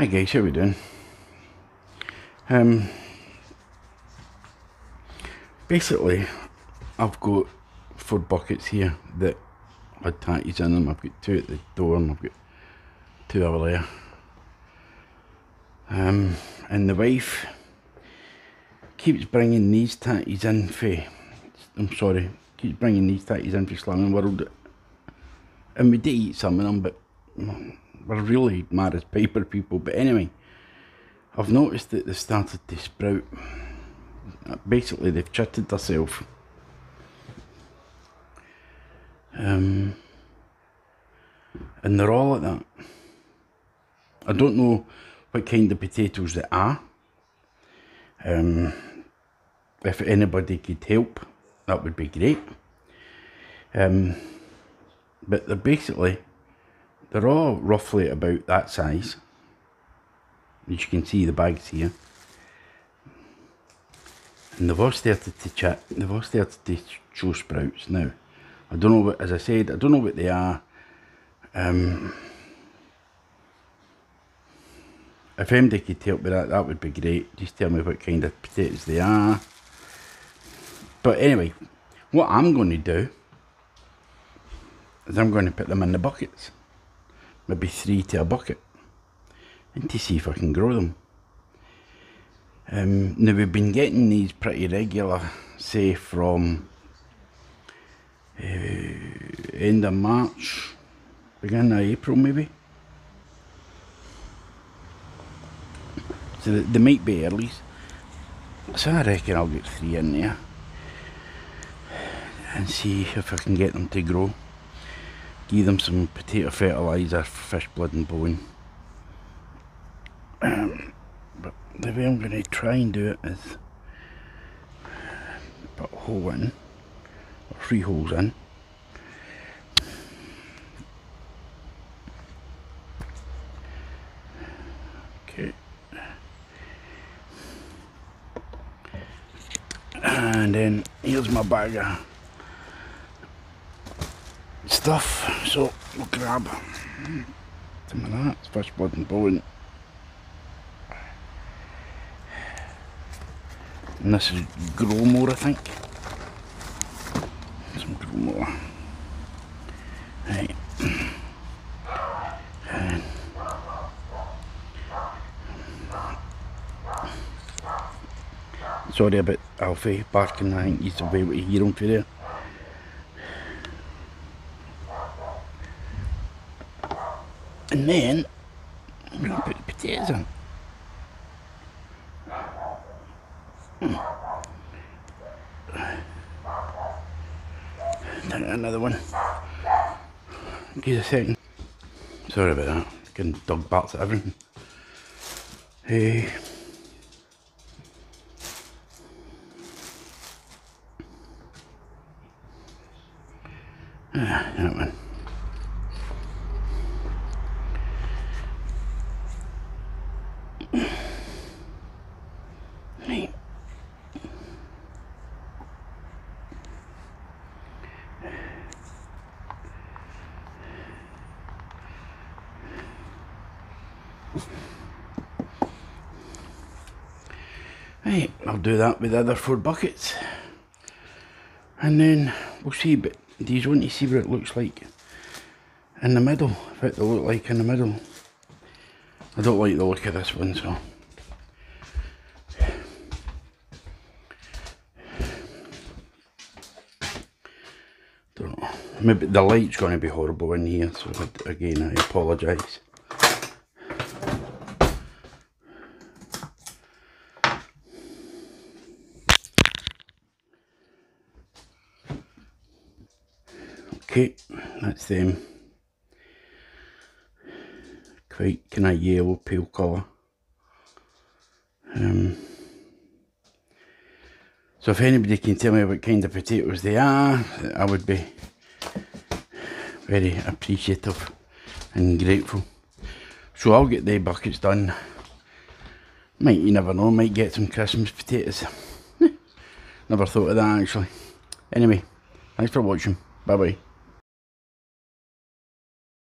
Hi guys, how we doing? Basically, I've got 4 buckets here that had tatties in them. I've got 2 at the door and I've got 2 over there. And the wife keeps bringing these tatties in keeps bringing these tatties in for Slamming World. And we do eat some of them, but we're really mad as paper people. But anyway, I've noticed that they started to sprout. Basically, they've chitted themselves. And they're all like that. I don't know what kind of potatoes they are. If anybody could help, that would be great. But they're all roughly about that size. As you can see, the bags here. And they've all started to chit. They've all started to show sprouts now. I don't know what, as I said, I don't know what they are. If anybody could help with that, that would be great. Just tell me what kind of potatoes they are. But anyway, what I'm going to do is I'm going to put them in the buckets. Maybe 3 to a bucket. And to see if I can grow them. Now we've been getting these pretty regular, say from end of March, beginning of April maybe. So they might be early. So I reckon I'll get 3 in there and see if I can get them to grow. Give them some potato fertiliser, fish blood and bone. But the way I'm going to try and do it is put a hole in, or 3 holes in. Okay. And then here's my bag of stuff, so we'll grab some of that, fish blood and bone. And this is grow more, I think. Some grow more. Right. And sorry about Alfie barking, I think he's away with a hear him for there. And then I'm going to put the potatoes in. Another one. Give us a second. Sorry about that. Getting dog barks at everything. Hey. That one. Right. Right, I'll do that with the other 4 buckets. And then we'll see, but do you want to see what it looks like in the middle? What they look like in the middle. I don't like the look of this one, so. Don't know. Maybe the light's going to be horrible in here, so again I apologise. Okay, that's them. Quite kind of yellow, pale colour. So if anybody can tell me what kind of potatoes they are, I would be very appreciative and grateful. So I'll get the buckets done. You never know, might get some Christmas potatoes. Never thought of that actually. Anyway, thanks for watching. Bye bye.